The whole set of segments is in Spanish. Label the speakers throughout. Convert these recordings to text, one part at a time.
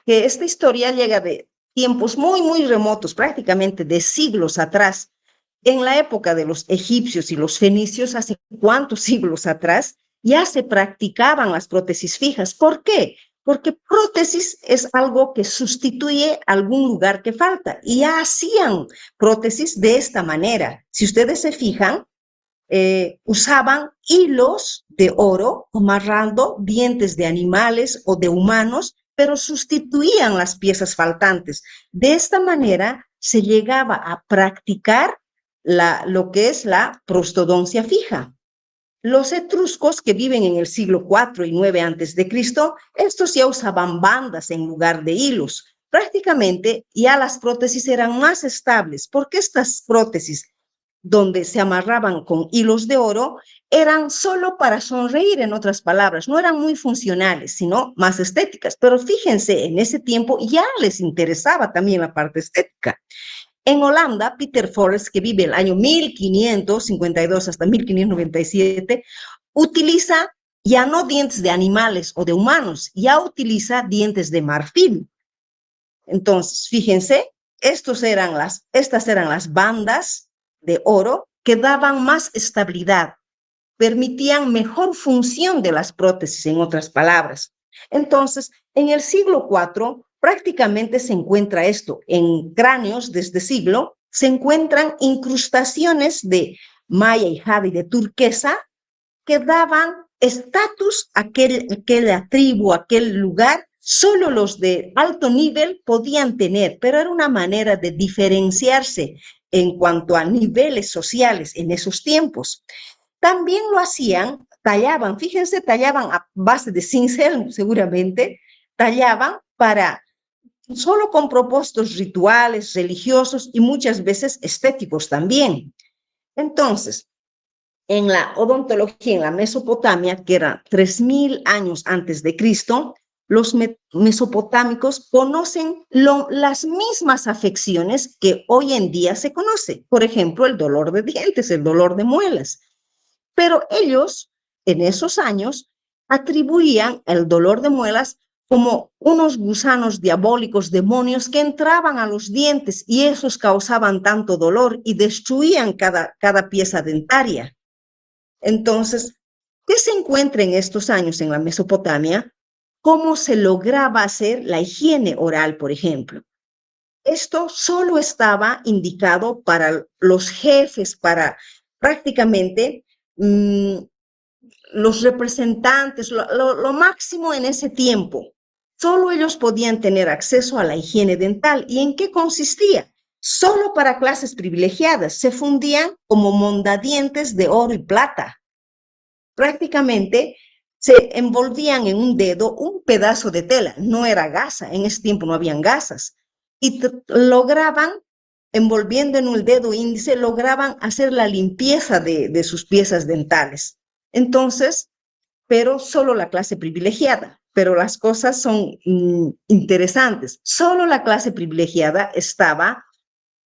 Speaker 1: que esta historia llega de tiempos muy, muy remotos, prácticamente de siglos atrás. En la época de los egipcios y los fenicios, hace cuántos siglos atrás, ya se practicaban las prótesis fijas. ¿Por qué? Porque prótesis es algo que sustituye algún lugar que falta y ya hacían prótesis de esta manera. Si ustedes se fijan, usaban hilos de oro amarrando dientes de animales o de humanos, pero sustituían las piezas faltantes. De esta manera se llegaba a practicar lo que es la prostodoncia fija. Los etruscos que viven en el siglo IV y IX antes de Cristo, estos ya usaban bandas en lugar de hilos. Prácticamente ya las prótesis eran más estables, porque estas prótesis donde se amarraban con hilos de oro eran solo para sonreír, en otras palabras, no eran muy funcionales, sino más estéticas. Pero fíjense, en ese tiempo ya les interesaba también la parte estética. En Holanda, Peter Forrest, que vive el año 1552 hasta 1597, utiliza ya no dientes de animales o de humanos, ya utiliza dientes de marfil. Entonces, fíjense, estas eran las bandas de oro que daban más estabilidad, permitían mejor función de las prótesis, en otras palabras. Entonces, en el siglo IV prácticamente se encuentra esto. En cráneos de este siglo se encuentran incrustaciones de malla y jade y de turquesa que daban estatus a aquella tribu, a aquel lugar. Solo los de alto nivel podían tener, pero era una manera de diferenciarse en cuanto a niveles sociales en esos tiempos. También lo hacían, tallaban, fíjense, tallaban a base de cincel, seguramente, tallaban para solo con propósitos rituales, religiosos y muchas veces estéticos también. Entonces, en la odontología, en la Mesopotamia, que era 3000 años antes de Cristo, los mesopotámicos conocen las mismas afecciones que hoy en día se conoce. Por ejemplo, el dolor de dientes, el dolor de muelas. Pero ellos, en esos años, atribuían el dolor de muelas como unos gusanos diabólicos, demonios que entraban a los dientes y esos causaban tanto dolor y destruían cada pieza dentaria. Entonces, ¿qué se encuentra en estos años en la Mesopotamia? ¿Cómo se lograba hacer la higiene oral, por ejemplo? Esto solo estaba indicado para los jefes, para prácticamente los representantes, lo máximo en ese tiempo. Solo ellos podían tener acceso a la higiene dental. ¿Y en qué consistía? Solo para clases privilegiadas. Se fundían como mondadientes de oro y plata. Prácticamente se envolvían en un dedo un pedazo de tela. No era gasa, en ese tiempo no habían gasas. Y lograban, envolviendo en un dedo índice, lograban hacer la limpieza de sus piezas dentales. Entonces, pero solo la clase privilegiada. Pero las cosas son interesantes. Solo la clase privilegiada estaba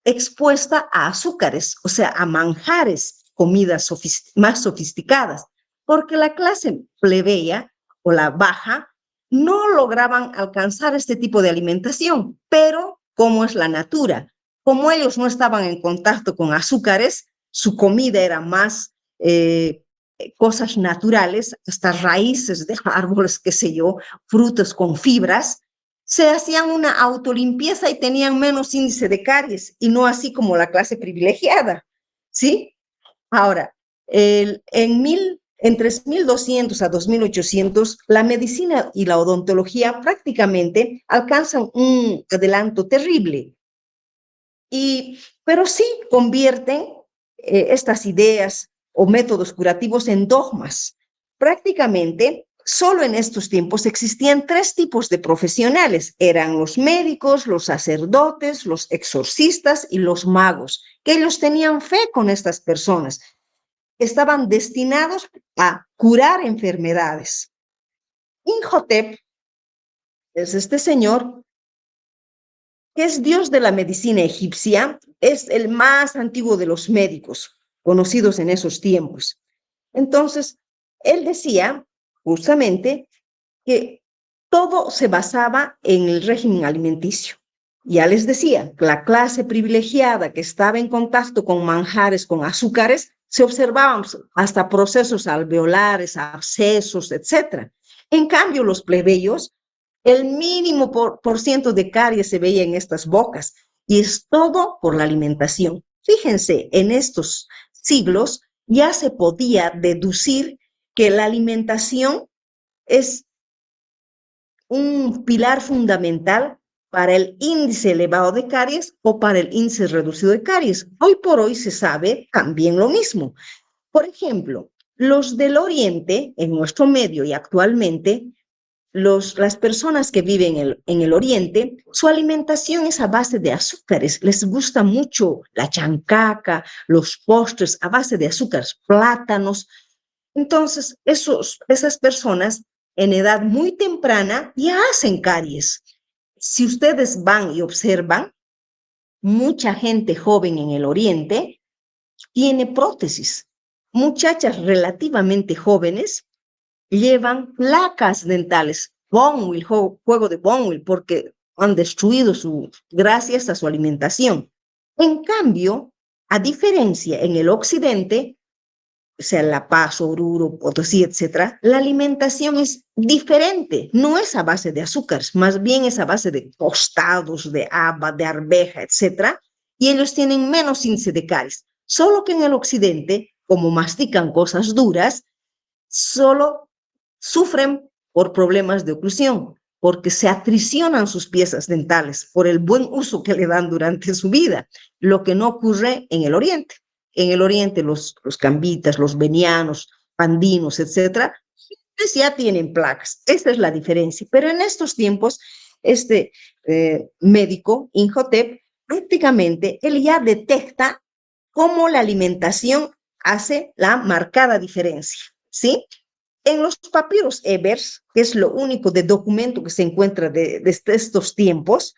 Speaker 1: expuesta a azúcares, o sea, a manjares, comidas más sofisticadas, porque la clase plebeya o la baja no lograban alcanzar este tipo de alimentación, pero como es la natura, como ellos no estaban en contacto con azúcares, su comida era más cosas naturales, hasta raíces de árboles, qué sé yo, frutos con fibras, se hacían una autolimpieza y tenían menos índice de caries, y no así como la clase privilegiada, ¿sí? Ahora, en 3200 a 2800, la medicina y la odontología prácticamente alcanzan un adelanto terrible, pero sí convierten estas ideas o métodos curativos en dogmas. Prácticamente, solo en estos tiempos existían tres tipos de profesionales. Eran los médicos, los sacerdotes, los exorcistas y los magos, que ellos tenían fe con estas personas. Estaban destinados a curar enfermedades. Imhotep es este señor que es dios de la medicina egipcia, es el más antiguo de los médicos conocidos en esos tiempos. Entonces, él decía justamente que todo se basaba en el régimen alimenticio. Ya les decía, la clase privilegiada que estaba en contacto con manjares, con azúcares, se observaban hasta procesos alveolares, abscesos, etc. En cambio, los plebeyos, el mínimo por ciento de caries se veía en estas bocas, y es todo por la alimentación. Fíjense, en estos siglos ya se podía deducir que la alimentación es un pilar fundamental para el índice elevado de caries o para el índice reducido de caries. Hoy por hoy se sabe también lo mismo. Por ejemplo, los del Oriente, en nuestro medio y actualmente, las personas que viven en el Oriente, su alimentación es a base de azúcares. Les gusta mucho la chancaca, los postres a base de azúcares, plátanos. Entonces, esas personas en edad muy temprana ya hacen caries. Si ustedes van y observan, mucha gente joven en el Oriente tiene prótesis. Muchachas relativamente jóvenes llevan placas dentales, Bonwell, juego de Bonwell, porque han destruido gracias a su alimentación. En cambio, a diferencia en el occidente, o sea, La Paz, Oruro, Potosí, etcétera, la alimentación es diferente, no es a base de azúcares, más bien es a base de tostados, de haba, de arveja, etcétera, y ellos tienen menos índice de caries. Solo que en el occidente, como mastican cosas duras, solo sufren por problemas de oclusión, porque se atricionan sus piezas dentales por el buen uso que le dan durante su vida, lo que no ocurre en el Oriente. En el Oriente los cambitas, los venianos, andinos, etcétera, pues ya tienen placas. Esta es la diferencia. Pero en estos tiempos, este médico, Inhotep, prácticamente él ya detecta cómo la alimentación hace la marcada diferencia, ¿sí? En los papiros Ebers, que es lo único de documento que se encuentra de estos tiempos,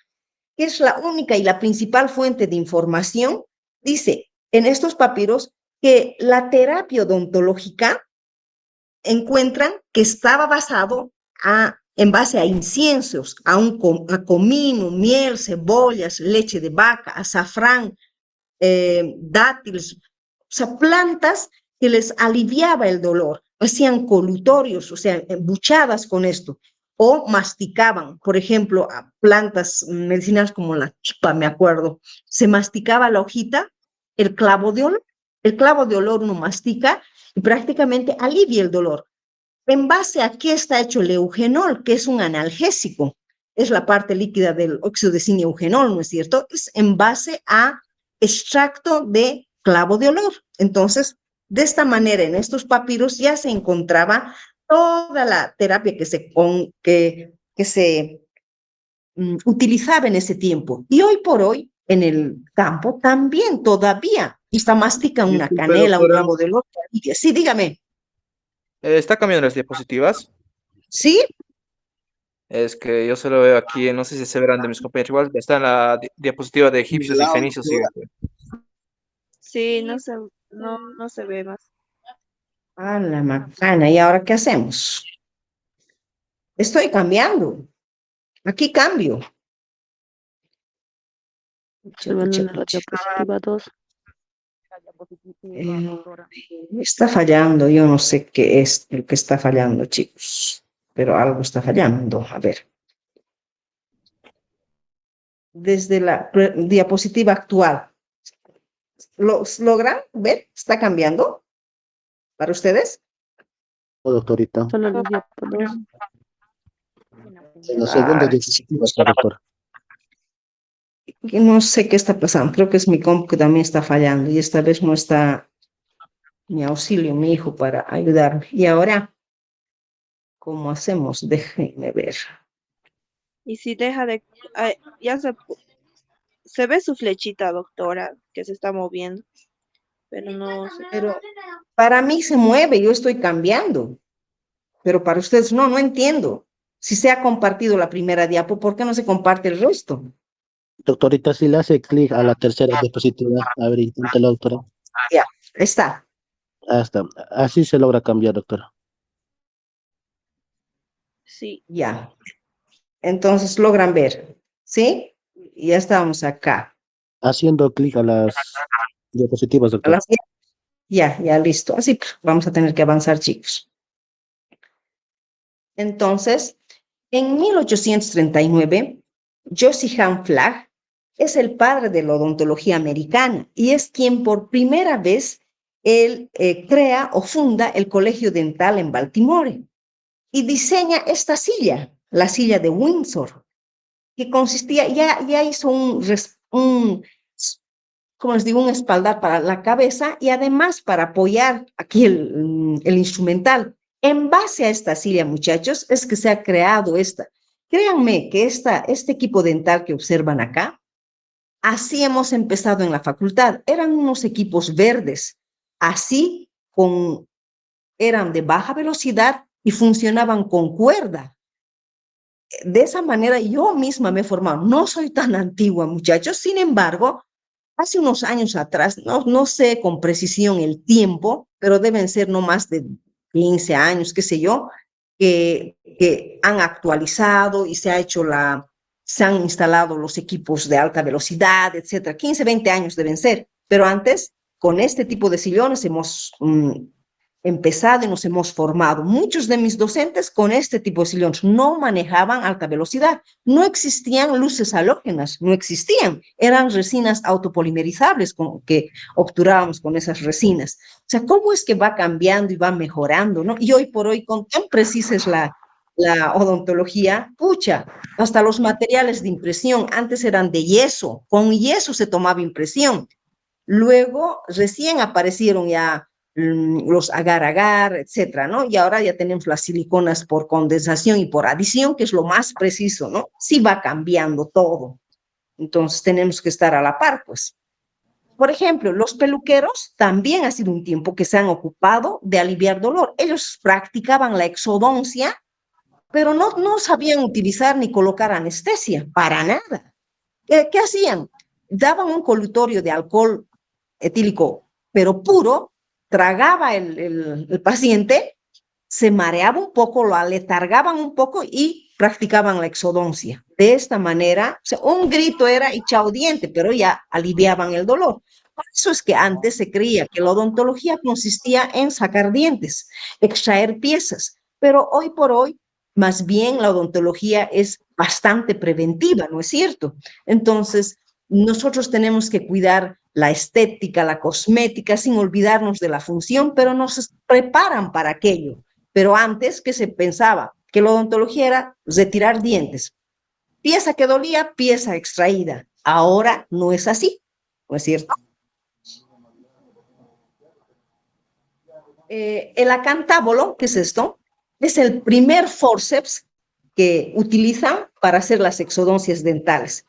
Speaker 1: que es la única y la principal fuente de información, dice en estos papiros que la terapia odontológica encuentran que estaba basado en base a inciensos, a comino, miel, cebollas, leche de vaca, azafrán, dátiles, o sea, plantas que les aliviaba el dolor. Hacían colutorios, o sea, buchadas con esto, o masticaban, por ejemplo, a plantas medicinales como la chipa, me acuerdo, se masticaba la hojita, el clavo de olor. El clavo de olor uno mastica y prácticamente alivia el dolor. ¿En base a qué está hecho el eugenol, que es un analgésico? Es la parte líquida del óxido de zinc eugenol, ¿no es cierto? Es en base a extracto de clavo de olor. Entonces, de esta manera, en estos papiros ya se encontraba toda la terapia que se utilizaba en ese tiempo. Y hoy por hoy, en el campo, también todavía está mastica una
Speaker 2: Disculpe,
Speaker 1: canela, un
Speaker 2: doctora.
Speaker 1: clavo de olor. Sí, dígame.
Speaker 2: ¿Está cambiando las diapositivas?
Speaker 1: Sí,
Speaker 2: Es que yo solo veo aquí, no sé si se verán de mis compañeros, igual está en la diapositiva de egipcios y fenicios.
Speaker 3: Sí, no se ve más.
Speaker 1: a la macana. ¿Y ahora qué hacemos? Estoy cambiando. Aquí cambio. Pucha,
Speaker 4: Observando
Speaker 1: pucha,
Speaker 4: en la
Speaker 1: pucha.
Speaker 4: diapositiva 2.
Speaker 1: Eh, está fallando. Yo no sé qué es lo que está fallando, chicos. Pero algo está fallando. A ver. Desde la diapositiva actual. ¿Logran ver? ¿Está cambiando para ustedes?
Speaker 5: Doctorita.
Speaker 4: Solo la diapo 2.
Speaker 5: En la segunda
Speaker 1: Ah,
Speaker 5: diapositiva está, doctora.
Speaker 1: no sé qué está pasando. Creo que es mi compu que también está fallando. Y esta vez no está mi auxilio, mi hijo, para ayudarme. Y ahora, ¿cómo hacemos? Déjenme ver.
Speaker 3: Y si deja de... ya se ve su flechita, doctora, que se está moviendo, pero no se...
Speaker 1: Pero para mí se mueve, yo estoy cambiando. Pero para ustedes no, no entiendo. Si se ha compartido la primera diapo, ¿por qué no se comparte el resto?
Speaker 5: Doctorita, si le hace clic a la tercera diapositiva, a ver, inténtalo, doctora.
Speaker 1: Ya, está.
Speaker 5: Hasta, así se logra cambiar, doctora.
Speaker 3: Sí,
Speaker 1: Ya. Entonces logran ver, ¿sí? Ya estamos acá.
Speaker 5: Haciendo clic a las diapositivas,
Speaker 1: A
Speaker 5: doctor.
Speaker 1: ya, listo. Así pues, vamos a tener que avanzar, chicos. Entonces, en 1839, Johann Flagg es el padre de la odontología americana y es quien por primera vez él crea o funda el Colegio Dental en Baltimore y diseña esta silla, la silla de Windsor, que consistía, ya hizo como les digo, un espaldar para la cabeza y además para apoyar aquí el instrumental. En base a esta silla, muchachos, es que se ha creado esta. Créanme que este equipo dental que observan acá, así hemos empezado en la facultad. Eran unos equipos verdes, así eran de baja velocidad y funcionaban con cuerda. De esa manera yo misma me he formado. No soy tan antigua, muchachos, sin embargo, hace unos años atrás, no sé con precisión el tiempo, pero deben ser no más de 15 años, qué sé yo, que han actualizado y se han instalado los equipos de alta velocidad, etcétera. 15, 20 años deben ser, pero antes, con este tipo de sillones hemos empezado y nos hemos formado. Muchos de mis docentes con este tipo de sillones no manejaban alta velocidad, no existían luces halógenas, no existían, eran resinas autopolimerizables que obturábamos con esas resinas. O sea, ¿cómo es que va cambiando y va mejorando, no? Y hoy por hoy, con tan precisa es la odontología, pucha, hasta los materiales de impresión, antes eran de yeso, con yeso se tomaba impresión. Luego recién aparecieron ya los agar-agar, etcétera, ¿no? Y ahora ya tenemos las siliconas por condensación y por adición, que es lo más preciso, ¿no? Sí va cambiando todo. Entonces tenemos que estar a la par, pues. Por ejemplo, los peluqueros también ha sido un tiempo que se han ocupado de aliviar dolor. Ellos practicaban la exodoncia, pero no sabían utilizar ni colocar anestesia, para nada. ¿Qué hacían? Daban un colutorio de alcohol etílico, pero puro, tragaba el paciente, se mareaba un poco, lo aletargaban un poco y practicaban la exodoncia. De esta manera, o sea, un grito era y chao diente, pero ya aliviaban el dolor. Por eso es que antes se creía que la odontología consistía en sacar dientes, extraer piezas, pero hoy por hoy, más bien la odontología es bastante preventiva, ¿no es cierto? Entonces, nosotros tenemos que cuidar la estética, la cosmética, sin olvidarnos de la función, pero nos preparan para aquello. Pero antes, ¿qué se pensaba? Que la odontología era retirar dientes. Pieza que dolía, pieza extraída. Ahora no es así, ¿no es cierto? El acantábulo, ¿qué es esto? Es el primer forceps que utilizan para hacer las exodoncias dentales.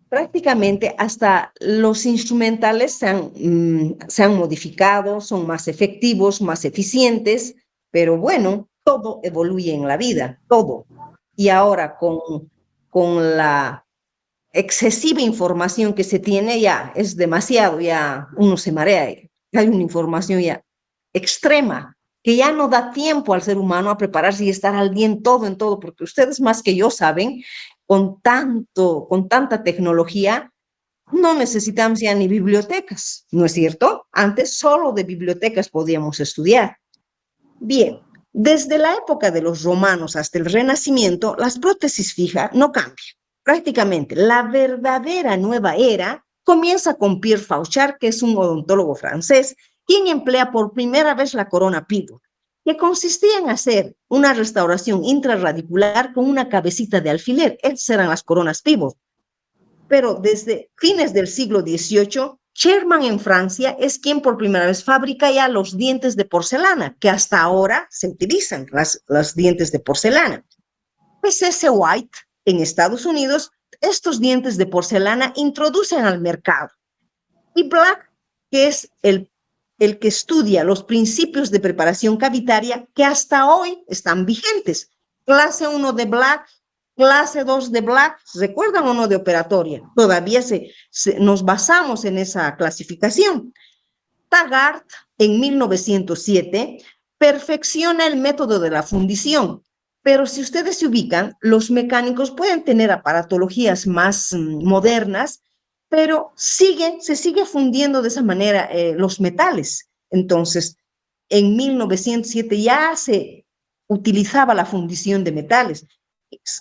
Speaker 1: Prácticamente hasta los instrumentales se han modificado, son más efectivos, más eficientes, pero bueno, todo evoluye en la vida, todo. Y ahora con la excesiva información que se tiene, ya es demasiado, ya uno se marea, hay una información ya extrema que ya no da tiempo al ser humano a prepararse y estar al día en todo, porque ustedes más que yo saben, con tanta tecnología, no necesitamos ya ni bibliotecas, ¿no es cierto? Antes solo de bibliotecas podíamos estudiar. Bien, desde la época de los romanos hasta el Renacimiento, las prótesis fijas no cambian. Prácticamente la verdadera nueva era comienza con Pierre Fauchard, que es un odontólogo francés, quien emplea por primera vez la corona pivot, que consistía en hacer una restauración intraradicular con una cabecita de alfiler. Esas eran las coronas pivot. Pero desde fines del siglo XVIII, Sherman en Francia es quien por primera vez fabrica ya los dientes de porcelana, que hasta ahora se utilizan, las dientes de porcelana. P.C.C. White en Estados Unidos, estos dientes de porcelana introducen al mercado. Y Black, que es el que estudia los principios de preparación cavitaria que hasta hoy están vigentes. Clase 1 de Black, clase 2 de Black, ¿recuerdan o no de operatoria? Todavía nos basamos en esa clasificación. Taggart, en 1907, perfecciona el método de la fundición Pero si ustedes se ubican, los mecánicos pueden tener aparatologías más modernas, pero se sigue fundiendo de esa manera los metales. Entonces, en 1907 ya se utilizaba la fundición de metales.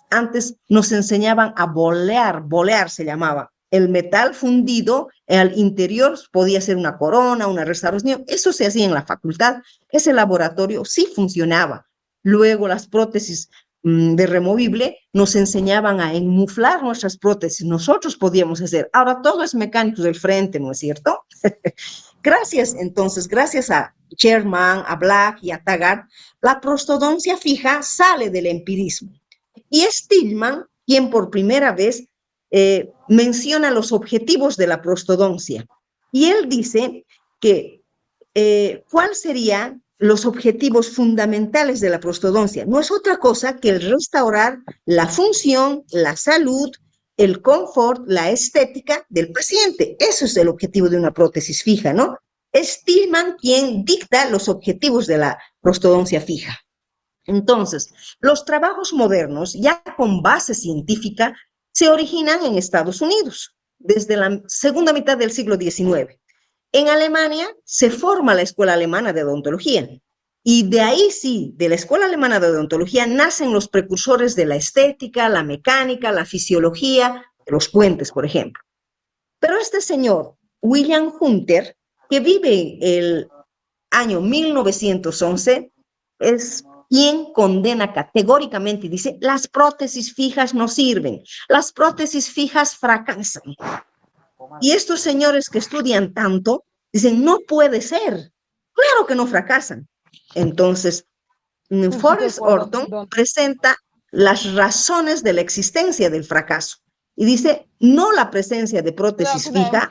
Speaker 1: Antes nos enseñaban a bolear se llamaba. El metal fundido al interior podía ser una corona, una restauración. Eso se hacía en la facultad. Ese laboratorio sí funcionaba. Luego las prótesis de removible nos enseñaban a enmuflar nuestras prótesis. Nosotros podíamos hacer. Ahora todo es mecánico del frente, ¿no es cierto? Gracias a Sherman, a Black y a Taggart, la prostodoncia fija sale del empirismo. Y es Stillman quien por primera vez menciona los objetivos de la prostodoncia. Y él dice que ¿cuáles serían los objetivos fundamentales de la prostodoncia? No es otra cosa que el restaurar la función, la salud, el confort, la estética del paciente. Eso es el objetivo de una prótesis fija, ¿no? Es Stillman quien dicta los objetivos de la prostodoncia fija. Entonces, los trabajos modernos, ya con base científica, se originan en Estados Unidos, desde la segunda mitad del siglo XIX. En Alemania se forma la Escuela Alemana de Odontología. Y de ahí sí, de la Escuela Alemana de Odontología, nacen los precursores de la estética, la mecánica, la fisiología, los puentes, por ejemplo. Pero este señor, William Hunter, que vive el año 1911, es quien condena categóricamente y dice, las prótesis fijas no sirven, las prótesis fijas fracasan. Y estos señores que estudian tanto dicen, no puede ser, claro que no fracasan. Entonces, Forrest Orton presenta las razones de la existencia del fracaso y dice, no la presencia de prótesis fija.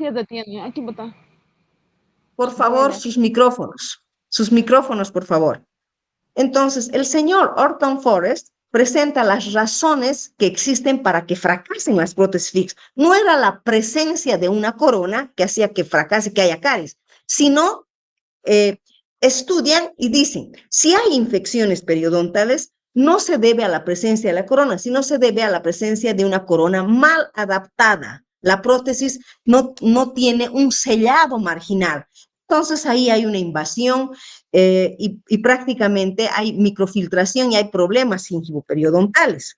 Speaker 1: Por favor, sus micrófonos, por favor. Entonces, el señor Orton Forrest presenta las razones que existen para que fracasen las prótesis fijas. No era la presencia de una corona que hacía que fracase, que haya caries, sino estudian y dicen, si hay infecciones periodontales, no se debe a la presencia de la corona, sino se debe a la presencia de una corona mal adaptada. La prótesis no tiene un sellado marginal. Entonces ahí hay una invasión y prácticamente hay microfiltración y hay problemas gingivoperidontales.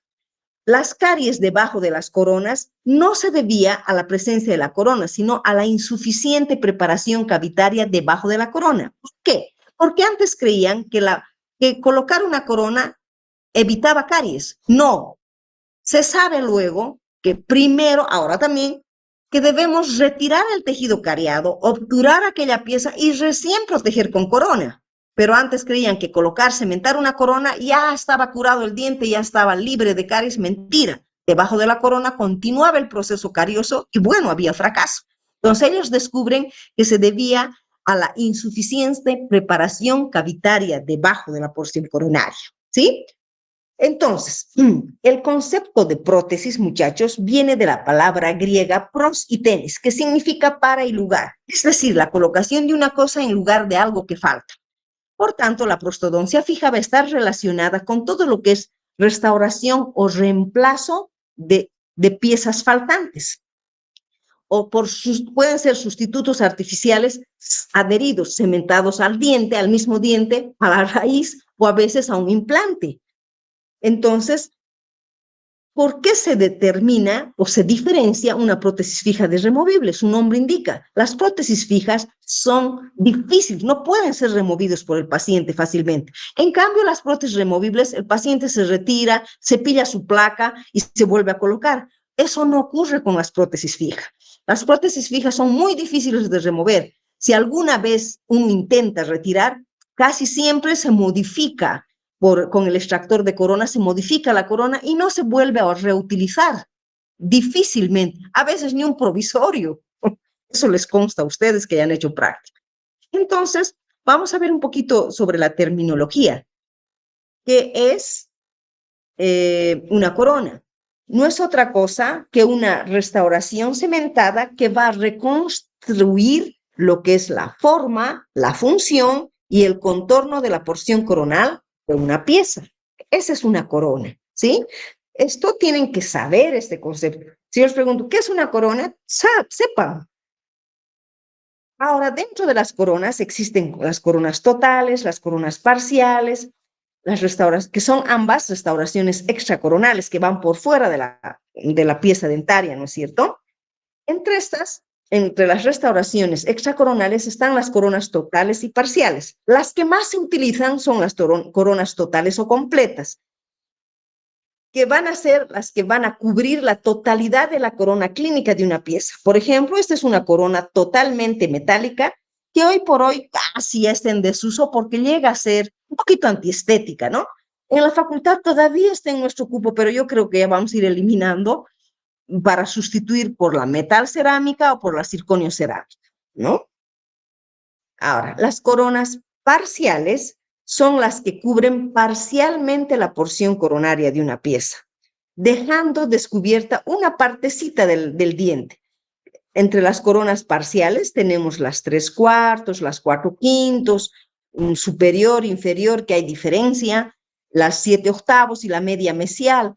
Speaker 1: Las caries debajo de las coronas no se debía a la presencia de la corona, sino a la insuficiente preparación cavitaria debajo de la corona. ¿Por qué? Porque antes creían que colocar una corona evitaba caries. No, se sabe luego que primero, ahora también, que debemos retirar el tejido cariado, obturar aquella pieza y recién proteger con corona. Pero antes creían que colocar, cementar una corona, ya estaba curado el diente, ya estaba libre de caries. Mentira. Debajo de la corona continuaba el proceso carioso y bueno, había fracaso. Entonces ellos descubren que se debía a la insuficiente preparación cavitaria debajo de la porción coronaria, ¿sí? Entonces, el concepto de prótesis, muchachos, viene de la palabra griega pros y tenes, que significa para y lugar, es decir, la colocación de una cosa en lugar de algo que falta. Por tanto, la prostodoncia fija va a estar relacionada con todo lo que es restauración o reemplazo de piezas faltantes. O pueden ser sustitutos artificiales adheridos, cementados al diente, al mismo diente, a la raíz o a veces a un implante. Entonces, ¿por qué se determina o se diferencia una prótesis fija de removible? Su nombre indica, las prótesis fijas son difíciles, no pueden ser removidos por el paciente fácilmente. En cambio, las prótesis removibles, el paciente se retira, cepilla su placa y se vuelve a colocar. Eso no ocurre con las prótesis fijas. Las prótesis fijas son muy difíciles de remover. Si alguna vez uno intenta retirar, casi siempre se modifica con el extractor de corona, se modifica la corona y no se vuelve a reutilizar. Difícilmente, a veces ni un provisorio. Eso les consta a ustedes que ya han hecho práctica. Entonces, vamos a ver un poquito sobre la terminología. ¿Qué es una corona? No es otra cosa que una restauración cementada que va a reconstruir lo que es la forma, la función y el contorno de la porción coronal de una pieza. esa es una corona, ¿sí? Esto tienen que saber este concepto. Si yo les pregunto, ¿qué es una corona? Sepan. Ahora, dentro de las coronas existen las coronas totales, las coronas parciales, que son ambas restauraciones extracoronales que van por fuera de la pieza dentaria, ¿no es cierto? Entre estas, entre las restauraciones extracoronales están las coronas totales y parciales. Las que más se utilizan son las coronas totales o completas, que van a ser las que van a cubrir la totalidad de la corona clínica de una pieza. Por ejemplo, esta es una corona totalmente metálica que hoy por hoy casi está en desuso porque llega a ser un poquito antiestética, ¿no? En la facultad todavía está en nuestro cupo, pero yo creo que ya vamos a ir eliminando para sustituir por la metal cerámica o por la circonio cerámica, ¿no? Ahora, las coronas parciales son las que cubren parcialmente la porción coronaria de una pieza, dejando descubierta una partecita del diente. Entre las coronas parciales tenemos las 3/4, las 4/5, un superior, inferior, que hay diferencia, las 7/8 y la media mesial.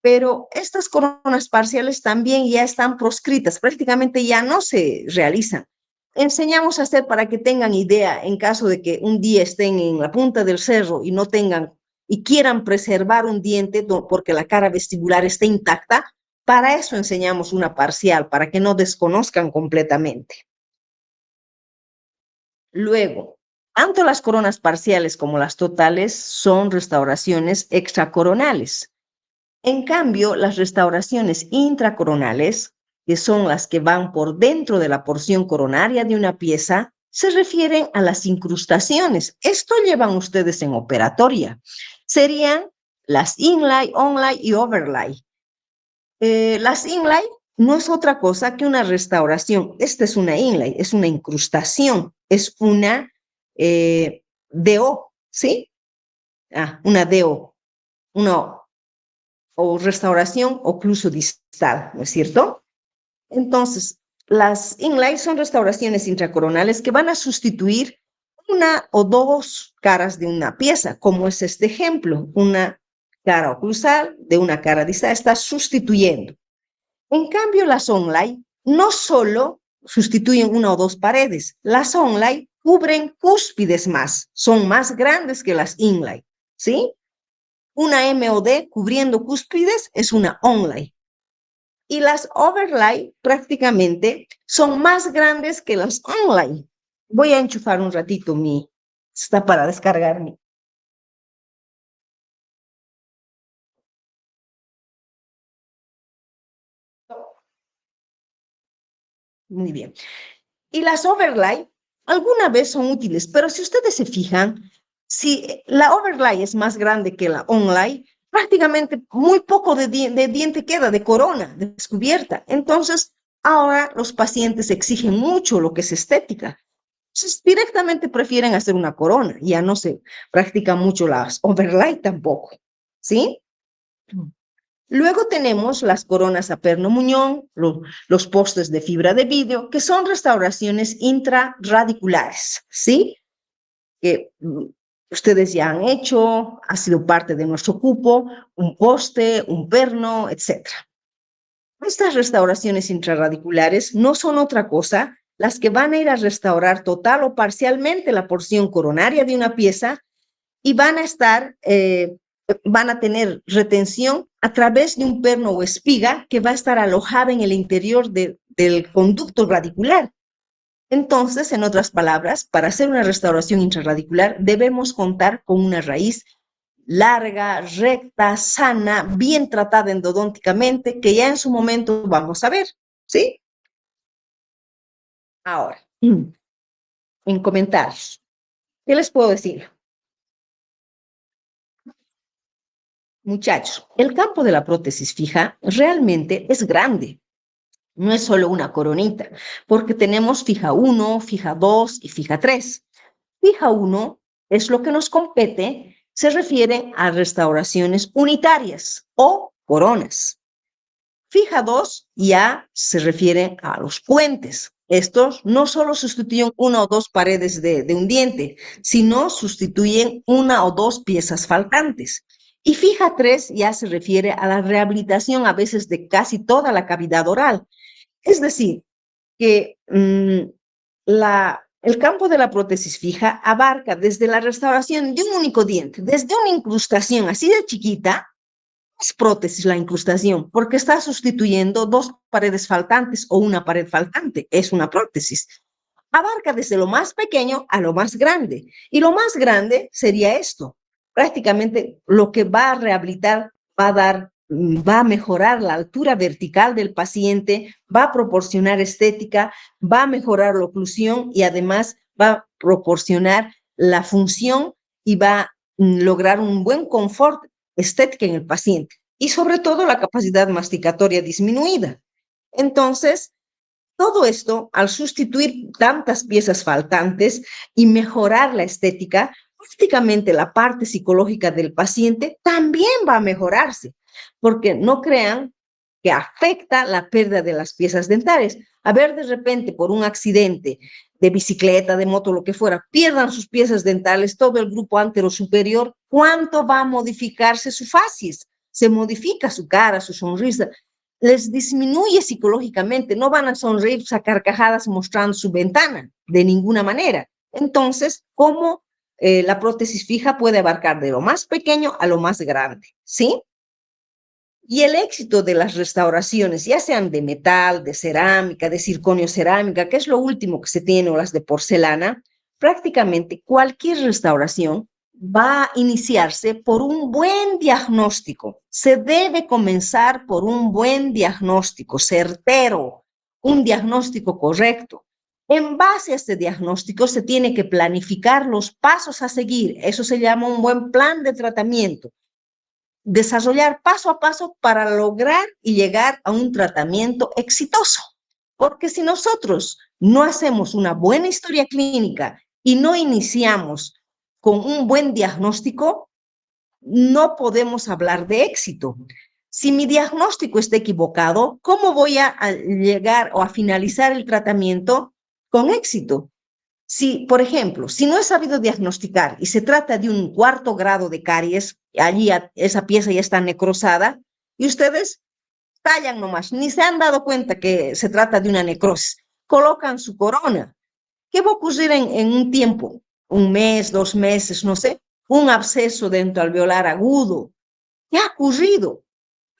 Speaker 1: Pero estas coronas parciales también ya están proscritas, prácticamente ya no se realizan. Enseñamos a hacer para que tengan idea en caso de que un día estén en la punta del cerro y no tengan y quieran preservar un diente porque la cara vestibular está intacta. Para eso enseñamos una parcial, para que no desconozcan completamente. Luego, tanto las coronas parciales como las totales son restauraciones extracoronales. En cambio, las restauraciones intracoronales, que son las que van por dentro de la porción coronaria de una pieza, se refieren a las incrustaciones. Esto llevan ustedes en operatoria. Serían las inlay, onlay y overlay. Las inlay no es otra cosa que una restauración. Esta es una inlay, es una incrustación, es una DO, ¿sí? Una DO, una o restauración ocluso distal, ¿no es cierto? Entonces, las inlay son restauraciones intracoronales que van a sustituir una o dos caras de una pieza, como es este ejemplo, una cara oclusal de una cara distal, está sustituyendo. En cambio, las onlay no solo sustituyen una o dos paredes, las onlay cubren cúspides más, son más grandes que las inlay, ¿sí? Una MOD cubriendo cúspides es una onlay. Y las overlay prácticamente son más grandes que las onlay. Voy a enchufar un ratito está para descargarme. Muy bien. Y las overlay alguna vez son útiles, pero si ustedes se fijan, si la overlay es más grande que la onlay, prácticamente muy poco de diente queda, de corona descubierta. Entonces, ahora los pacientes exigen mucho lo que es estética. Entonces, directamente prefieren hacer una corona, ya no se practica mucho las overlay tampoco, ¿sí? Luego tenemos las coronas a perno muñón, los postes de fibra de vidrio, que son restauraciones intrarradiculares, ¿sí? Que ustedes ya han hecho, ha sido parte de nuestro cupo, un poste, un perno, etc. Estas restauraciones intrarradiculares no son otra cosa las que van a ir a restaurar total o parcialmente la porción coronaria de una pieza y van a tener retención a través de un perno o espiga que va a estar alojada en el interior del conducto radicular. Entonces, en otras palabras, para hacer una restauración intrarradicular debemos contar con una raíz larga, recta, sana, bien tratada endodónticamente, que ya en su momento vamos a ver, ¿sí? Ahora, en comentarios, ¿qué les puedo decir? Muchachos, el campo de la prótesis fija realmente es grande. No es solo una coronita, porque tenemos fija 1, fija 2 y fija 3. Fija 1 es lo que nos compete, se refiere a restauraciones unitarias o coronas. Fija 2 ya se refiere a los puentes. Estos no solo sustituyen una o dos paredes de un diente, sino sustituyen una o dos piezas faltantes. Y fija 3 ya se refiere a la rehabilitación a veces de casi toda la cavidad oral. Es decir, que el campo de la prótesis fija abarca desde la restauración de un único diente, desde una incrustación así de chiquita, es prótesis la incrustación, porque está sustituyendo 2 paredes faltantes o una pared faltante, es una prótesis. Abarca desde lo más pequeño a lo más grande, y lo más grande sería esto. Prácticamente lo que va a rehabilitar va a mejorar la altura vertical del paciente, va a proporcionar estética, va a mejorar la oclusión y además va a proporcionar la función y va a lograr un buen confort estético en el paciente y sobre todo la capacidad masticatoria disminuida. Entonces, todo esto, al sustituir tantas piezas faltantes y mejorar la estética, prácticamente la parte psicológica del paciente también va a mejorarse, porque no crean que afecta la pérdida de las piezas dentales. A ver, de repente, por un accidente de bicicleta, de moto, lo que fuera, pierdan sus piezas dentales, todo el grupo antero superior, ¿cuánto va a modificarse su facies? Se modifica su cara, su sonrisa, les disminuye psicológicamente, no van a sonreír a carcajadas mostrando su ventana de ninguna manera. Entonces, ¿cómo la prótesis fija puede abarcar de lo más pequeño a lo más grande? ¿Sí? Y el éxito de las restauraciones, ya sean de metal, de cerámica, de circonio cerámica, que es lo último que se tiene, o las de porcelana, prácticamente cualquier restauración va a iniciarse por un buen diagnóstico. Se debe comenzar por un buen diagnóstico, certero, un diagnóstico correcto. En base a este diagnóstico se tiene que planificar los pasos a seguir. Eso se llama un buen plan de tratamiento. Desarrollar paso a paso para lograr y llegar a un tratamiento exitoso. Porque si nosotros no hacemos una buena historia clínica y no iniciamos con un buen diagnóstico, no podemos hablar de éxito. Si mi diagnóstico está equivocado, ¿cómo voy a llegar o a finalizar el tratamiento con éxito? Si, por ejemplo, si no he sabido diagnosticar y se trata de un 4º grado de caries, allí esa pieza ya está necrosada, y ustedes tallan nomás, ni se han dado cuenta que se trata de una necrosis, colocan su corona. ¿Qué va a ocurrir en un tiempo? Un mes, 2 meses, no sé, un absceso dentro alveolar agudo. ¿Qué ha ocurrido?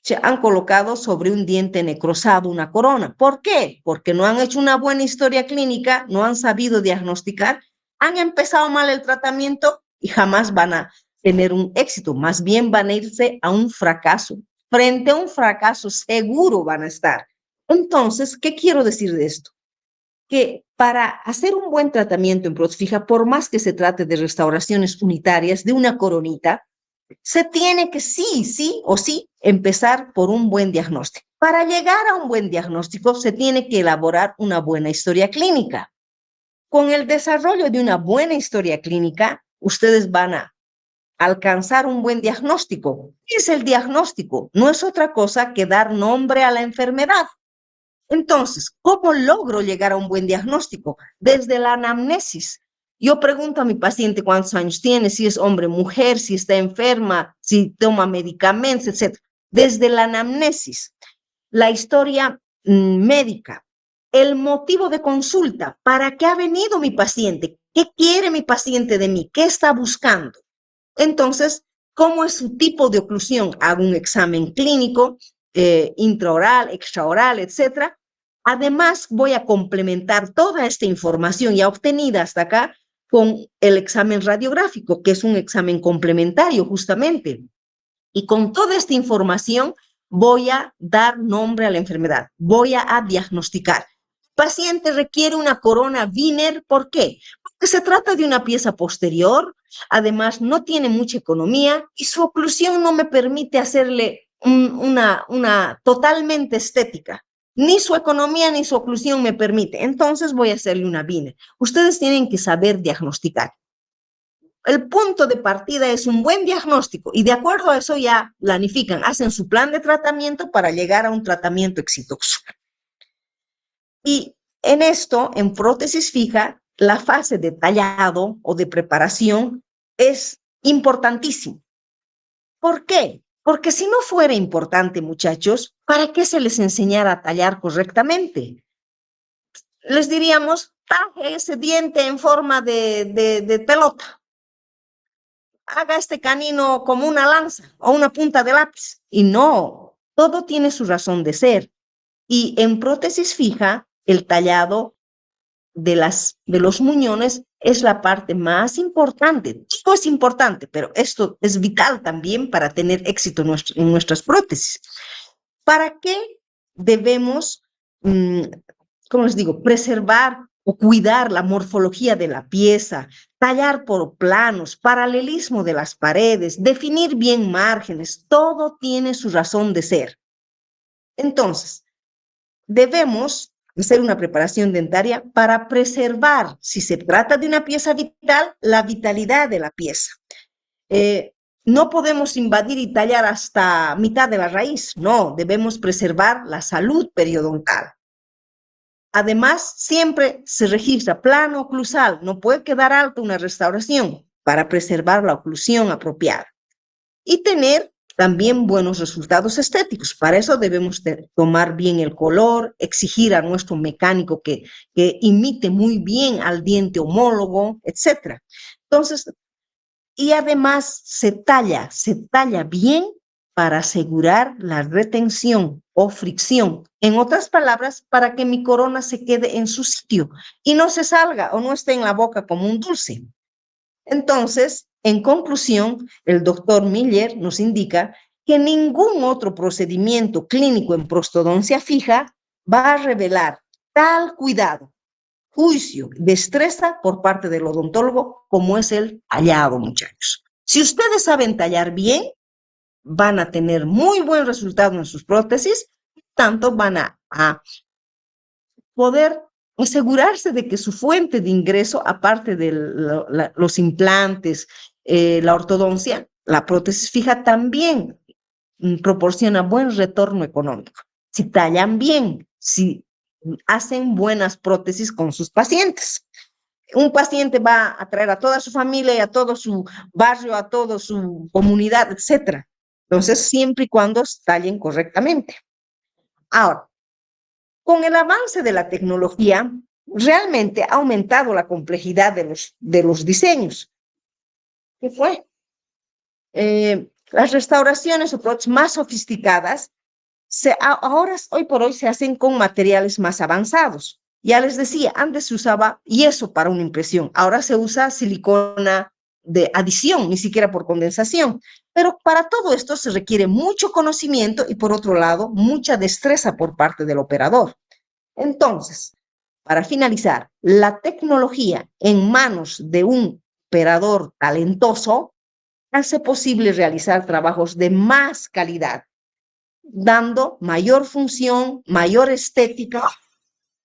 Speaker 1: Se han colocado sobre un diente necrosado una corona. ¿Por qué? Porque no han hecho una buena historia clínica, no han sabido diagnosticar, han empezado mal el tratamiento y jamás van a tener un éxito, más bien van a irse a un fracaso. Frente a un fracaso seguro van a estar. Entonces, ¿qué quiero decir de esto? Que para hacer un buen tratamiento en prótesis fija, por más que se trate de restauraciones unitarias, de una coronita, se tiene que sí o sí empezar por un buen diagnóstico. Para llegar a un buen diagnóstico se tiene que elaborar una buena historia clínica. Con el desarrollo de una buena historia clínica, ustedes van a alcanzar un buen diagnóstico. ¿Qué es el diagnóstico? No es otra cosa que dar nombre a la enfermedad. Entonces, ¿cómo logro llegar a un buen diagnóstico? Desde la anamnesis. Yo pregunto a mi paciente cuántos años tiene, si es hombre, mujer, si está enferma, si toma medicamentos, etc. Desde la anamnesis, la historia médica, el motivo de consulta, ¿para qué ha venido mi paciente? ¿Qué quiere mi paciente de mí? ¿Qué está buscando? Entonces, ¿cómo es su tipo de oclusión? Hago un examen clínico, intraoral, extraoral, etcétera. Además, voy a complementar toda esta información ya obtenida hasta acá con el examen radiográfico, que es un examen complementario justamente. Y con toda esta información voy a dar nombre a la enfermedad, voy a diagnosticar. El paciente requiere una corona Wiener, ¿por qué? Porque se trata de una pieza posterior, además no tiene mucha economía y su oclusión no me permite hacerle una totalmente estética. Ni su economía ni su oclusión me permite. Entonces voy a hacerle una Wiener. Ustedes tienen que saber diagnosticar. El punto de partida es un buen diagnóstico y de acuerdo a eso ya planifican, hacen su plan de tratamiento para llegar a un tratamiento exitoso. Y en esto, en prótesis fija, la fase de tallado o de preparación es importantísima. ¿Por qué? Porque si no fuera importante, muchachos, ¿para qué se les enseñara a tallar correctamente? Les diríamos, taje ese diente en forma de pelota, haga este canino como una lanza o una punta de lápiz. Y no, todo tiene su razón de ser. Y en prótesis fija, el tallado de los muñones es la parte más importante. Todo es importante, pero esto es vital también para tener éxito en nuestras prótesis. ¿Para qué debemos, cómo les digo, preservar o cuidar la morfología de la pieza, tallar por planos, paralelismo de las paredes, definir bien márgenes? Todo tiene su razón de ser. Entonces, debemos hacer una preparación dentaria para preservar, si se trata de una pieza vital, la vitalidad de la pieza. No podemos invadir y tallar hasta mitad de la raíz, no, debemos preservar la salud periodontal. Además, siempre se registra plano oclusal, no puede quedar alta una restauración para preservar la oclusión apropiada. Y tener también buenos resultados estéticos. Para eso debemos tomar bien el color, exigir a nuestro mecánico que imite muy bien al diente homólogo, etc. Entonces, y además se talla bien para asegurar la retención o fricción. En otras palabras, para que mi corona se quede en su sitio y no se salga o no esté en la boca como un dulce. Entonces, en conclusión, el doctor Miller nos indica que ningún otro procedimiento clínico en prostodoncia fija va a revelar tal cuidado, juicio, destreza por parte del odontólogo como es el tallado, muchachos. Si ustedes saben tallar bien, van a tener muy buen resultado en sus prótesis, tanto van a poder asegurarse de que su fuente de ingreso, aparte de los implantes, la ortodoncia, la prótesis fija también proporciona buen retorno económico. Si tallan bien, si hacen buenas prótesis con sus pacientes. Un paciente va a traer a toda su familia y a todo su barrio, a toda su comunidad, etc. Entonces, siempre y cuando tallen correctamente. Ahora, con el avance de la tecnología, realmente ha aumentado la complejidad de los diseños. ¿Qué fue? Las restauraciones o prótesis más sofisticadas, ahora, hoy por hoy, se hacen con materiales más avanzados. Ya les decía, antes se usaba yeso para una impresión, ahora se usa silicona de adición, ni siquiera por condensación. Pero para todo esto se requiere mucho conocimiento y, por otro lado, mucha destreza por parte del operador. Entonces, para finalizar, la tecnología en manos de un operador talentoso hace posible realizar trabajos de más calidad, dando mayor función, mayor estética.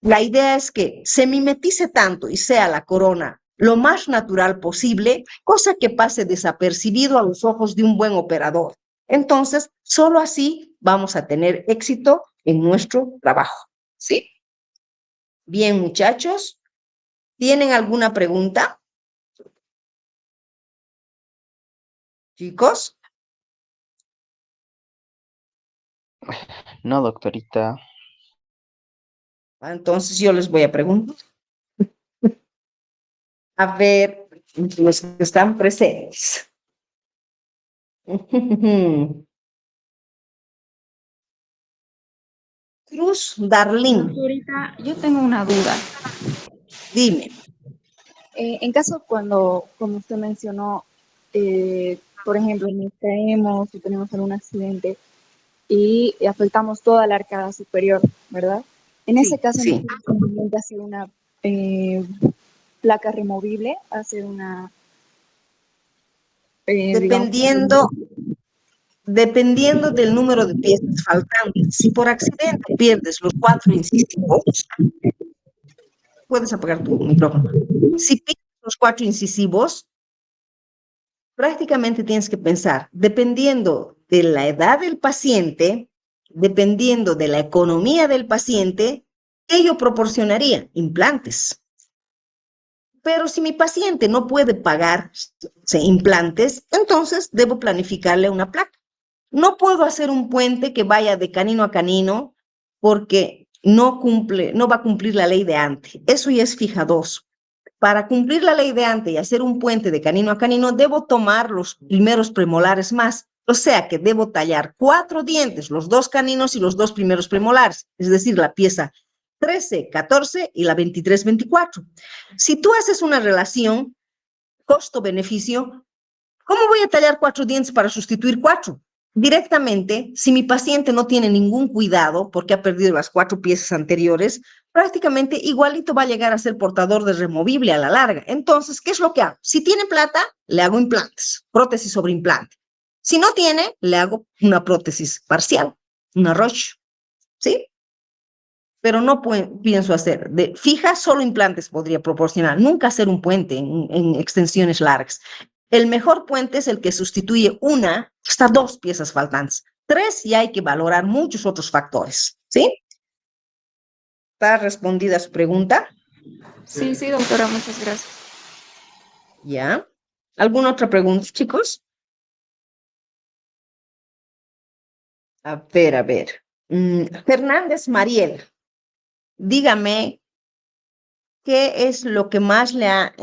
Speaker 1: La idea es que se mimetice tanto y sea la corona lo más natural posible, cosa que pase desapercibido a los ojos de un buen operador. Entonces, solo así vamos a tener éxito en nuestro trabajo. ¿Sí? Bien, muchachos, ¿tienen alguna pregunta? Chicos,
Speaker 4: No, doctorita.
Speaker 1: entonces yo les voy a preguntar. A ver, los que están presentes. Cruz Darlín,
Speaker 6: Doctorita, yo tengo una duda.
Speaker 1: dime.
Speaker 6: En caso cuando, como usted mencionó, por ejemplo, nos caemos o tenemos algún accidente y afectamos toda la arcada superior, ¿verdad? En ese
Speaker 1: Sí,
Speaker 6: caso, ¿no
Speaker 1: sí.
Speaker 6: es conveniente hacer una placa removible, hacer una, digamos,
Speaker 1: Dependiendo del número de piezas faltantes. Si por accidente pierdes los 4 incisivos, puedes apagar tu micrófono. Si pierdes los 4 incisivos, prácticamente tienes que pensar, dependiendo de la edad del paciente, dependiendo de la economía del paciente, ello proporcionaría implantes. Pero si mi paciente no puede pagar implantes, entonces debo planificarle una placa. No puedo hacer un puente que vaya de canino a canino porque no va a cumplir la ley de Ante. Eso ya es fijadoso. Para cumplir la ley de Ante y hacer un puente de canino a canino, debo tomar los primeros premolares más. O sea que debo tallar 4 dientes, los 2 caninos y los 2 primeros premolares, es decir, la pieza 13, 14 y la 23, 24. Si tú haces una relación costo-beneficio, ¿cómo voy a tallar 4 dientes para sustituir 4? Directamente, si mi paciente no tiene ningún cuidado porque ha perdido las 4 piezas anteriores, prácticamente igualito va a llegar a ser portador de removible a la larga. Entonces, ¿qué es lo que hago? Si tiene plata, le hago implantes, prótesis sobre implante. Si no tiene, le hago una prótesis parcial, una Roche, ¿sí? Pero no pienso hacer de fija, solo implantes podría proporcionar, nunca hacer un puente en extensiones largas. El mejor puente es el que sustituye una hasta 2 piezas faltantes. 3 y hay que valorar muchos otros factores, ¿sí? ¿Está respondida su pregunta?
Speaker 6: Sí, sí, doctora, muchas gracias.
Speaker 1: ¿Ya? ¿Alguna otra pregunta, chicos? A ver. Fernández Mariel, dígame qué es lo que más le ha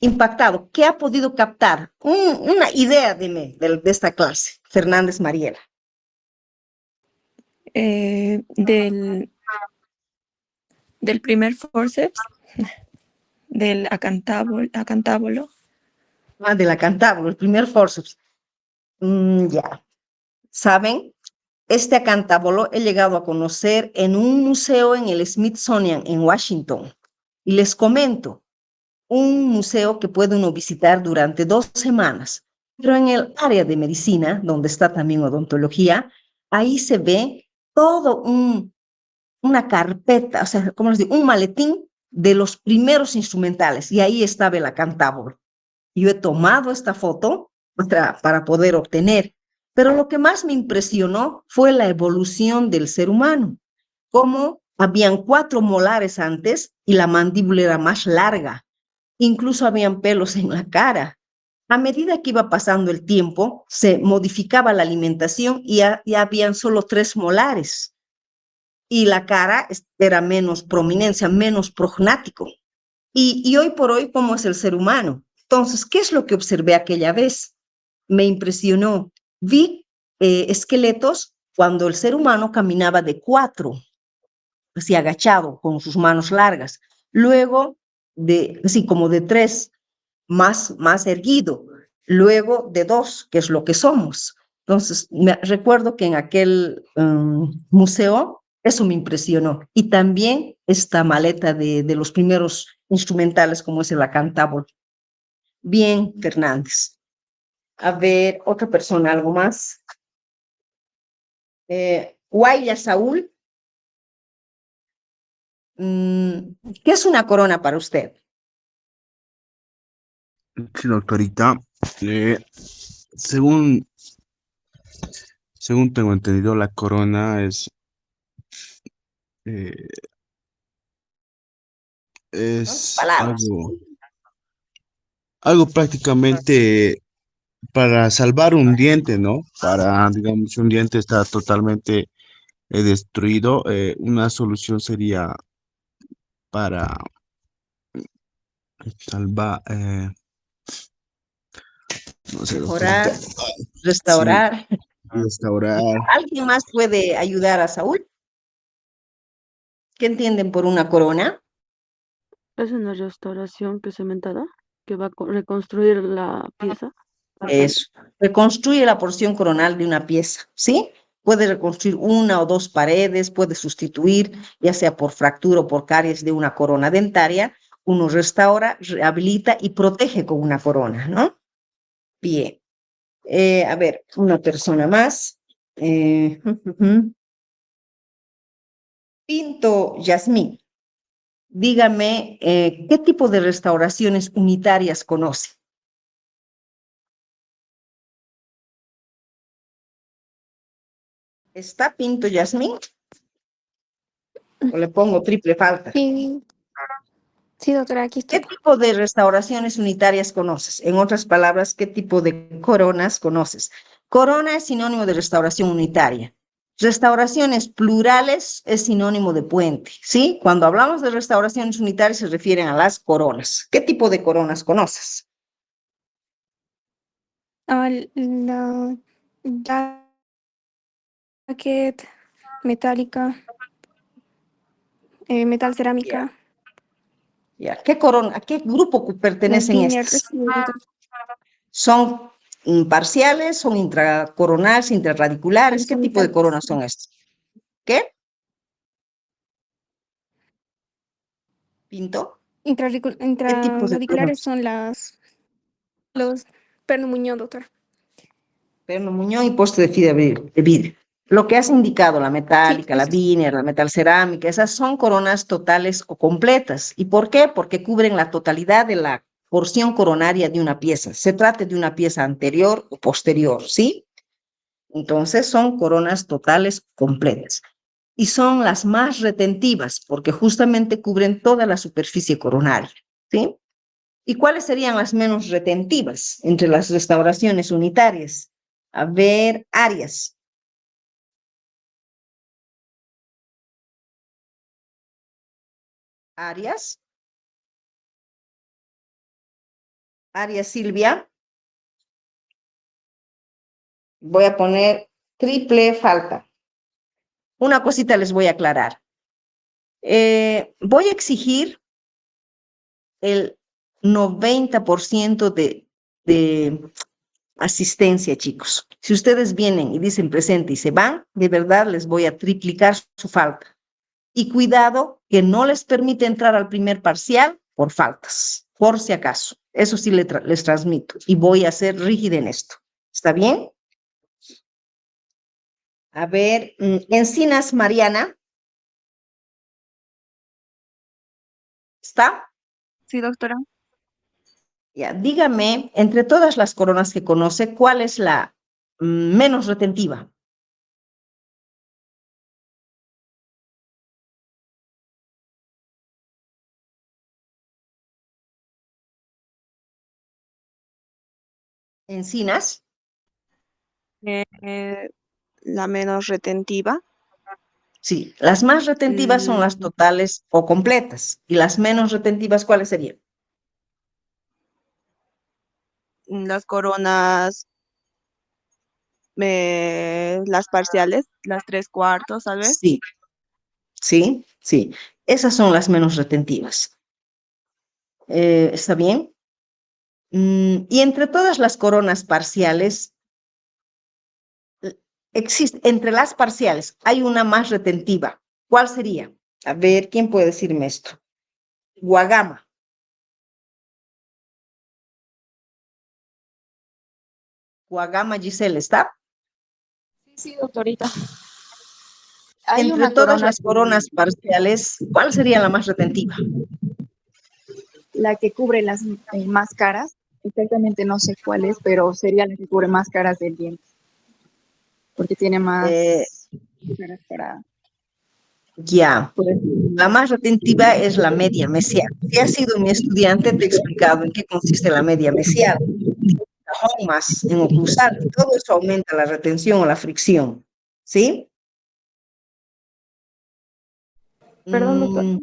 Speaker 1: impactado, qué ha podido captar. Una idea, dime, de esta clase, Fernández Mariela.
Speaker 7: Del primer forceps, del acantábulo.
Speaker 1: De la cantábulo, el primer forceps. Ya. ¿Saben? Este acantábulo he llegado a conocer en un museo en el Smithsonian en Washington. Y les comento, un museo que puede uno visitar durante 2 semanas, pero en el área de medicina, donde está también odontología, ahí se ve todo una carpeta, o sea, ¿cómo les digo? Un maletín de los primeros instrumentales, y ahí estaba el acantábulo. Yo he tomado esta foto para poder obtener, pero lo que más me impresionó fue la evolución del ser humano, cómo habían 4 molares antes y la mandíbula era más larga, incluso habían pelos en la cara. A medida que iba pasando el tiempo, se modificaba la alimentación y ya habían solo 3 molares y la cara era menos prominencia, menos prognático. Y hoy por hoy, ¿cómo es el ser humano? Entonces, ¿qué es lo que observé aquella vez? Me impresionó. Vi esqueletos cuando el ser humano caminaba de 4, así agachado, con sus manos largas. Luego, así como de 3, más erguido. Luego de 2, que es lo que somos. Entonces, recuerdo que en aquel museo eso me impresionó. Y también esta maleta de los primeros instrumentales, como es el acantábulo. Bien, Fernández. A ver, otra persona, algo más. Guaya Saúl. ¿Qué es una corona para usted?
Speaker 8: Sí, doctorita. Según, según tengo entendido, la corona eh,
Speaker 1: Dos
Speaker 8: es
Speaker 1: palabras.
Speaker 8: algo prácticamente para salvar un diente, ¿no? Para, digamos, si un diente está totalmente destruido, una solución sería para salvar, no sé, doctorita.
Speaker 1: Mejorar,
Speaker 8: Sí,
Speaker 1: restaurar.
Speaker 8: restaurar.
Speaker 1: ¿Alguien más puede ayudar a Saúl? ¿Qué entienden por una corona?
Speaker 7: Es una restauración que cementada, que va a reconstruir la pieza.
Speaker 1: Eso. Reconstruye la porción coronal de una pieza, ¿sí? Puede reconstruir 1 o 2 paredes, puede sustituir, ya sea por fractura o por caries de una corona dentaria. Uno restaura, rehabilita y protege con una corona, ¿no? Bien. A ver, una persona más. Pinto Yasmín. Dígame, ¿qué tipo de restauraciones unitarias conoce? ¿Está Pinto Yasmín? ¿O le pongo triple falta?
Speaker 9: Sí, Sí, doctora, aquí
Speaker 1: ¿Qué
Speaker 9: estoy.
Speaker 1: tipo de restauraciones unitarias conoces? En otras palabras, ¿qué tipo de coronas conoces? Corona es sinónimo de restauración unitaria. Restauraciones plurales es sinónimo de puente, ¿sí? Cuando hablamos de restauraciones unitarias se refieren a las coronas. ¿Qué tipo de coronas conoces?
Speaker 9: Ah, la jacket metálica, metal
Speaker 1: Ya,
Speaker 9: cerámica,
Speaker 1: ya. ¿Qué corona, a qué grupo
Speaker 9: las
Speaker 1: pertenecen
Speaker 9: Vinier,
Speaker 1: estas? ¿Son parciales, son intracoronales, intrarradiculares? ¿Qué
Speaker 9: son
Speaker 1: tipo de
Speaker 9: metálicas.
Speaker 1: coronas son estas? ¿Qué? ¿Pinto? ¿Qué tipos de
Speaker 9: Intrarradiculares
Speaker 1: coronas?
Speaker 9: son los perno muñón, doctora.
Speaker 1: Perno Muñoz y poste de vidrio. Lo que has indicado, la
Speaker 9: Sí,
Speaker 1: metálica, la
Speaker 9: eso es.
Speaker 1: Wiener, la metal cerámica, esas son coronas totales o completas. ¿Y por qué? Porque cubren la totalidad de la porción coronaria de una pieza. Se trate de una pieza anterior o posterior, ¿sí? Entonces son coronas totales completas. Y son las más retentivas porque justamente cubren toda la superficie coronaria, ¿sí? ¿Y cuáles serían las menos retentivas entre las restauraciones unitarias? A ver, Arias. Arias. Arias Silvia. Voy a poner triple falta. Una cosita les voy a aclarar. Voy a exigir el 90% de asistencia, chicos. Si ustedes vienen y dicen presente y se van, de verdad les voy a triplicar su falta. Y cuidado que no les permite entrar al primer parcial por faltas, por si acaso. Eso sí les transmito y voy a ser rígida en esto. ¿Está bien? A ver, Encinas Mariana. ¿Está?
Speaker 3: Sí, doctora.
Speaker 1: Ya, dígame, entre todas las coronas que conoce, ¿cuál es la menos retentiva? Encinas.
Speaker 3: Eh, la menos retentiva.
Speaker 1: Sí, las más retentivas son las
Speaker 3: mm,
Speaker 1: totales o completas. ¿Y las menos retentivas cuáles serían?
Speaker 3: las coronas, las parciales, las tres cuartos, tal vez.
Speaker 1: Sí, sí, sí. Esas son las menos retentivas. ¿Está bien? Y entre todas las coronas parciales, existe, entre las parciales hay una más retentiva. ¿Cuál sería? A ver, ¿quién puede decirme esto? Guagama. Guagama Giselle, ¿está?
Speaker 6: Sí, doctorita. Hay
Speaker 1: Entre
Speaker 6: una
Speaker 1: todas
Speaker 6: corona,
Speaker 1: las coronas parciales, ¿cuál sería la más retentiva?
Speaker 6: la que cubre las más caras. Exactamente no sé cuál es, pero sería la que cubre más caras del diente, porque tiene
Speaker 1: Eh,
Speaker 6: más caras para
Speaker 1: ya,
Speaker 6: poder.
Speaker 1: la más retentiva es la media mesial. Si has sido mi estudiante, te he explicado en qué consiste la media mesial. Cajón más en oclusal, y todo eso aumenta la retención o la fricción, ¿sí?
Speaker 6: Perdón, doctor,
Speaker 1: Mm,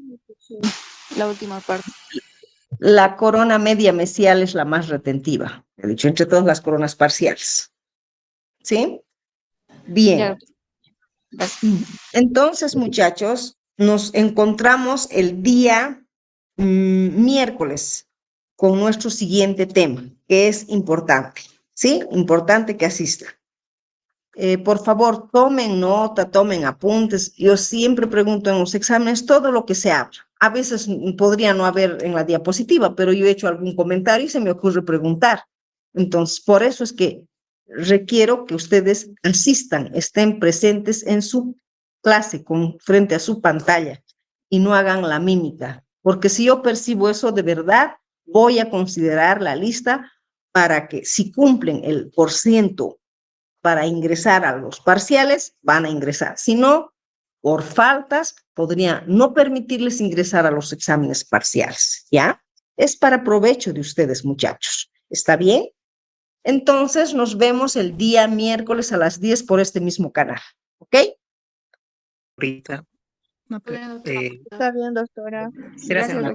Speaker 6: la última parte.
Speaker 1: la corona media mesial es la más retentiva, he dicho, entre todas las coronas parciales, ¿sí?
Speaker 6: Ya,
Speaker 1: Bien,
Speaker 6: gracias.
Speaker 1: entonces, muchachos, nos encontramos el día miércoles con nuestro siguiente tema, que es importante, ¿sí? Importante que asista. Por favor, tomen nota, tomen apuntes. Yo siempre pregunto en los exámenes todo lo que se habla. A veces podría no haber en la diapositiva, pero yo he hecho algún comentario y se me ocurre preguntar. Entonces, por eso es que requiero que ustedes asistan, estén presentes en su clase, frente a su pantalla y no hagan la mímica, porque si yo percibo eso de verdad, voy a considerar la lista para que si cumplen el porciento para ingresar a los parciales, van a ingresar. Si no, por faltas, podría no permitirles ingresar a los exámenes parciales, ¿ya? Es para provecho de ustedes, muchachos. ¿Está bien? Entonces, nos vemos el día miércoles a las 10 por este mismo canal, ¿ok?
Speaker 10: Ahorita.
Speaker 9: Está bien, doctora.
Speaker 10: Era hacer una